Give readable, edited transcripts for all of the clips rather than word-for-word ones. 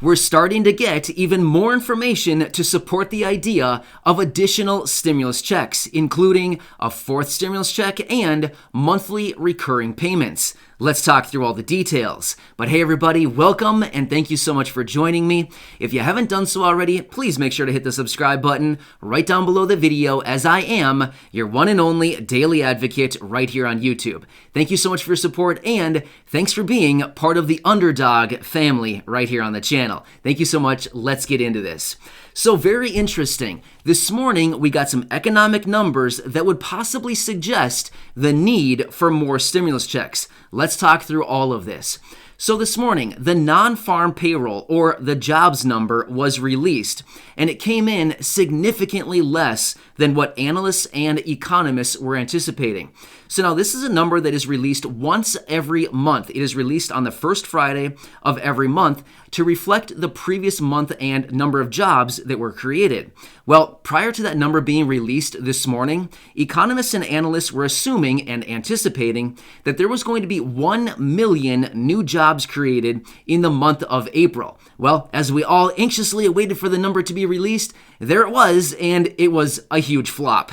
we're starting to get even more information to support the idea of additional stimulus checks, including a fourth stimulus check and monthly recurring payments. Let's talk through all the details. But hey everybody, welcome and thank you so much for joining me. If you haven't done so already, please make sure to hit the subscribe button right down below the video, as I am your one and only daily advocate right here on YouTube. Thank you so much for your support, and thanks for being part of the Underdog family right here on the channel. Thank you so much. Let's get into this. So very interesting. This morning, we got some economic numbers that would possibly suggest the need for more stimulus checks. Let's talk through all of this. So this morning, the non-farm payroll, or the jobs number, was released, and it came in significantly less than what analysts and economists were anticipating. So now this is a number that is released once every month. It is released on the first Friday of every month to reflect the previous month and number of jobs that were created. Well, prior to that number being released this morning, economists and analysts were assuming and anticipating that there was going to be 1 million new jobs created in the month of April. Well, as we all anxiously awaited for the number to be released, there it was, and it was a huge flop.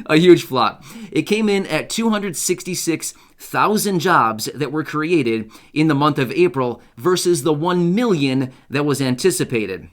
A huge flop. It came in at 266,000 jobs that were created in the month of April versus the 1 million that was anticipated.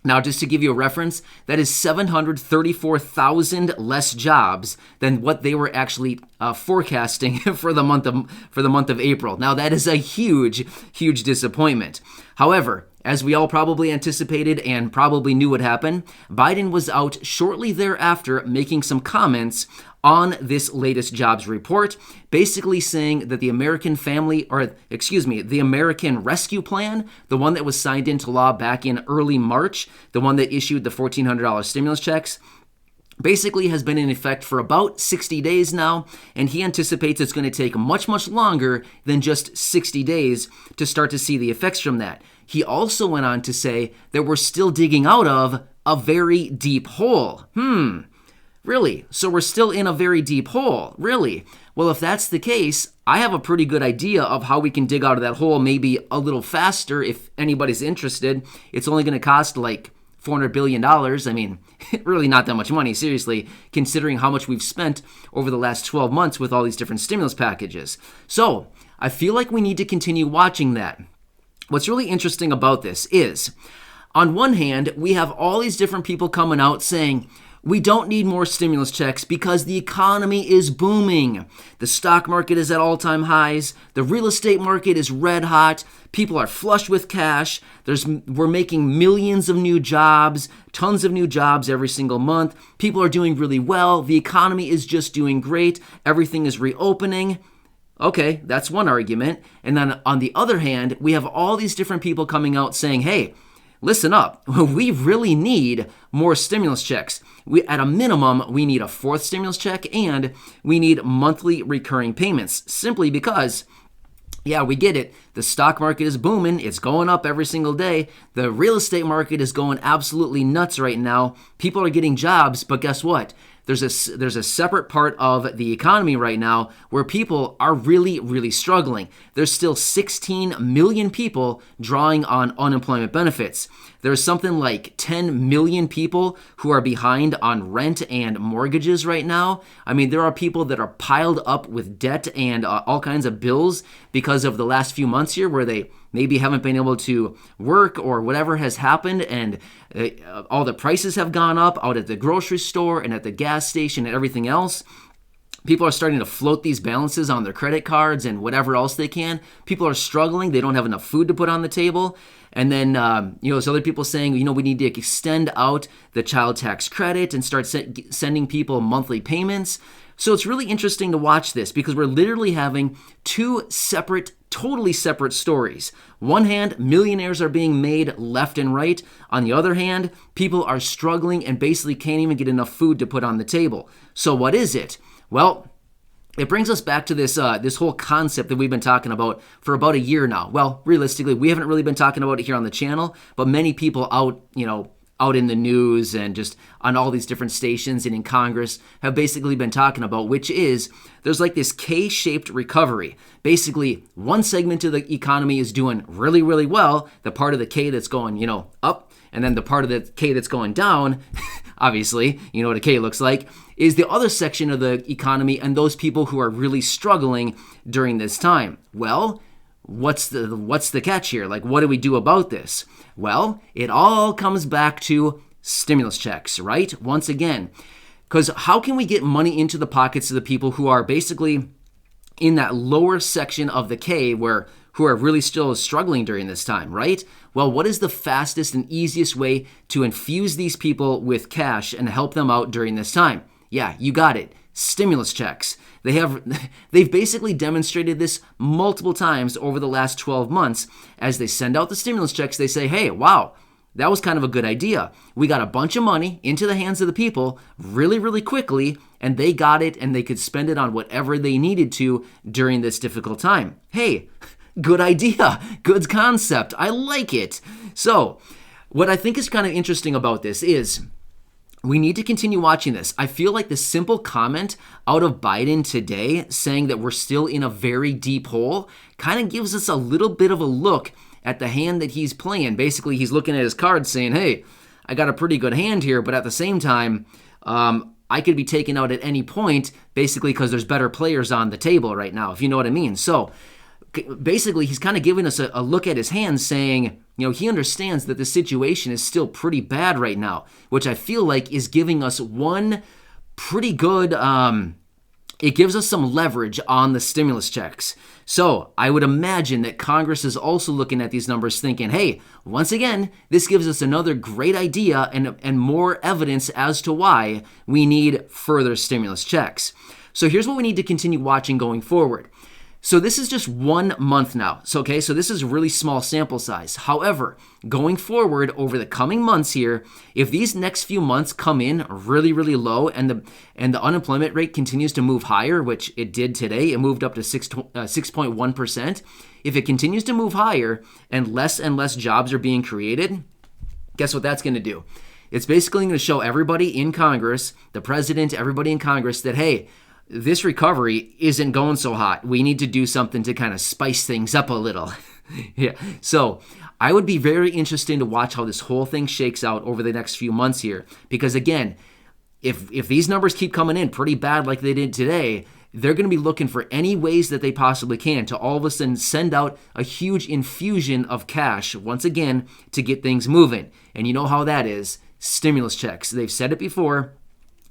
Now, just to give you a reference, that is 734,000 less jobs than what they were actually forecasting for the month of April. Now, that is a huge, huge disappointment. However, as we all probably anticipated and probably knew would happen, Biden was out shortly thereafter making some comments on this latest jobs report, basically saying that the American Rescue Plan, the one that was signed into law back in early March, the one that issued the $1,400 stimulus checks, basically has been in effect for about 60 days now, and he anticipates it's going to take much, much longer than just 60 days to start to see the effects from that. He also went on to say that we're still digging out of a very deep hole. Really? So we're still in a very deep hole? Really? Well, if that's the case, I have a pretty good idea of how we can dig out of that hole maybe a little faster if anybody's interested. It's only going to cost like $400 billion. I mean, really not that much money, seriously, considering how much we've spent over the last 12 months with all these different stimulus packages. So I feel like we need to continue watching that. What's really interesting about this is, on one hand, we have all these different people coming out saying, we don't need more stimulus checks because the economy is booming. The stock market is at all-time highs. The real estate market is red hot. People are flush with cash. We're making millions of new jobs, tons of new jobs every single month. People are doing really well. The economy is just doing great. Everything is reopening. Okay, that's one argument. And then on the other hand, we have all these different people coming out saying, hey, listen up, we really need more stimulus checks. At a minimum, we need a fourth stimulus check, and we need monthly recurring payments, simply because, yeah, we get it. The stock market is booming. It's going up every single day. The real estate market is going absolutely nuts right now. People are getting jobs, but guess what? There's a separate part of the economy right now where people are really, really struggling. There's still 16 million people drawing on unemployment benefits. There's something like 10 million people who are behind on rent and mortgages right now. I mean, there are people that are piled up with debt and all kinds of bills because of the last few months here where they maybe haven't been able to work or whatever has happened, and all the prices have gone up out at the grocery store and at the gas station and everything else. People are starting to float these balances on their credit cards and whatever else they can. People are struggling. They don't have enough food to put on the table. And then, there's other people saying, we need to extend out the child tax credit and start sending people monthly payments. So it's really interesting to watch this because we're literally having two totally separate stories. One hand, millionaires are being made left and right. On the other hand, people are struggling and basically can't even get enough food to put on the table. So what is it? Well, it brings us back to this whole concept that we've been talking about for about a year now. Well, realistically, we haven't really been talking about it here on the channel, but many people out out in the news and just on all these different stations and in Congress have basically been talking about, which is there's like this K-shaped recovery. Basically, one segment of the economy is doing really, really well, the part of the K that's going, up, and then the part of the K that's going down, obviously, you know what a K looks like, is the other section of the economy and those people who are really struggling during this time. Well, what's the catch here? Like, what do we do about this? Well, it all comes back to stimulus checks, right? Once again, because how can we get money into the pockets of the people who are basically in that lower section of the K who are really still struggling during this time, right? Well, what is the fastest and easiest way to infuse these people with cash and help them out during this time? Yeah, you got it. Stimulus checks. They've basically demonstrated this multiple times over the last 12 months. As they send out the stimulus checks, they say, hey, wow, that was kind of a good idea. We got a bunch of money into the hands of the people really, really quickly, and they got it and they could spend it on whatever they needed to during this difficult time. Hey, good idea. Good concept. I like it. So what I think is kind of interesting about this is we need to continue watching this. I feel like the simple comment out of Biden today saying that we're still in a very deep hole kind of gives us a little bit of a look at the hand that he's playing. Basically, he's looking at his cards saying, hey, I got a pretty good hand here, but at the same time, I could be taken out at any point, basically because there's better players on the table right now, if you know what I mean. So basically, he's kind of giving us a look at his hand saying, he understands that the situation is still pretty bad right now, which I feel like is giving us one pretty good, it gives us some leverage on the stimulus checks. So I would imagine that Congress is also looking at these numbers thinking, hey, once again, this gives us another great idea and more evidence as to why we need further stimulus checks. So here's what we need to continue watching going forward. So this is just 1 month now. So this is a really small sample size. However, going forward over the coming months here, if these next few months come in really, really low and the unemployment rate continues to move higher, which it did today, it moved up to 6.1%. If it continues to move higher and less jobs are being created, guess what that's going to do? It's basically going to show everybody in Congress, the president, everybody in Congress that, hey, this recovery isn't going so hot. We need to do something to kind of spice things up a little. Yeah. So I would be very interested to watch how this whole thing shakes out over the next few months here. Because again, if these numbers keep coming in pretty bad like they did today, they're going to be looking for any ways that they possibly can to all of a sudden send out a huge infusion of cash once again to get things moving. And you know how that is. Stimulus checks. They've said it before.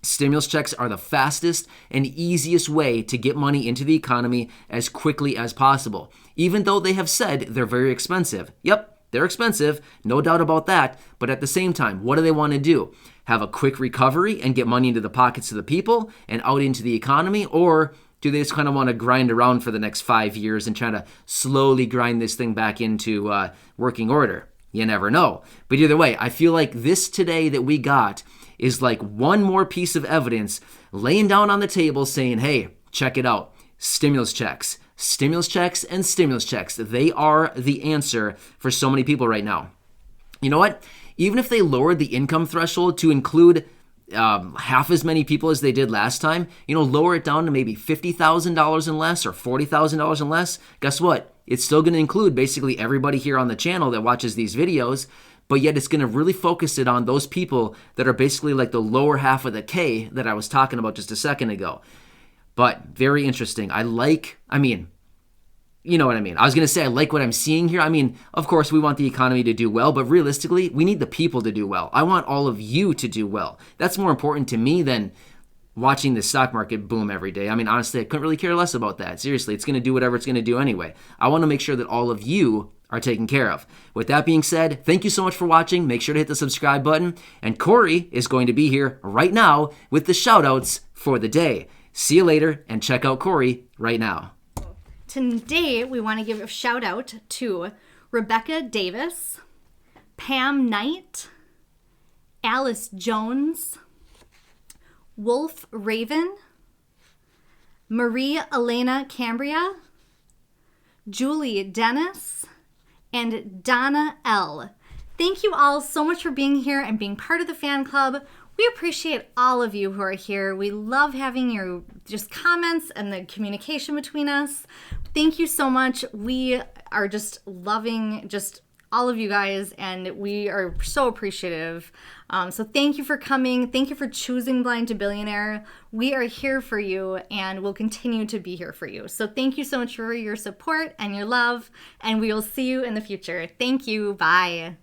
Stimulus checks are the fastest and easiest way to get money into the economy as quickly as possible, even though they have said they're very expensive. Yep, they're expensive, no doubt about that, but at the same time, what do they want to do? Have a quick recovery and get money into the pockets of the people and out into the economy, or do they just kind of want to grind around for the next 5 years and try to slowly grind this thing back into working order? You never know. But either way, I feel like this today that we got is like one more piece of evidence laying down on the table saying, hey, check it out. Stimulus checks, and stimulus checks. They are the answer for so many people right now. You know what? Even if they lowered the income threshold to include half as many people as they did last time, lower it down to maybe $50,000 and less or $40,000 and less, guess what? It's still going to include basically everybody here on the channel that watches these videos, but yet it's going to really focus it on those people that are basically like the lower half of the K that I was talking about just a second ago. But very interesting. You know what I mean. I was going to say I like what I'm seeing here. Of course, we want the economy to do well, but realistically, we need the people to do well. I want all of you to do well. That's more important to me than watching the stock market boom every day. Honestly, I couldn't really care less about that. Seriously, it's going to do whatever it's going to do anyway. I want to make sure that all of you are taken care of. With that being said, thank you so much for watching. Make sure to hit the subscribe button. And Corey is going to be here right now with the shout-outs for the day. See you later, and check out Corey right now. Today, we want to give a shout-out to Rebecca Davis, Pam Knight, Alice Jones, Wolf Raven, Marie Elena Cambria, Julie Dennis, and Donna L. Thank you all so much for being here and being part of the fan club. We appreciate all of you who are here. We love having your just comments and the communication between us. Thank you so much. We are just loving just all of you guys, and we are so appreciative. So thank you for coming. Thank you for choosing Blind to Billionaire. We are here for you, and we'll continue to be here for you. So thank you so much for your support and your love, and we will see you in the future. Thank you. Bye.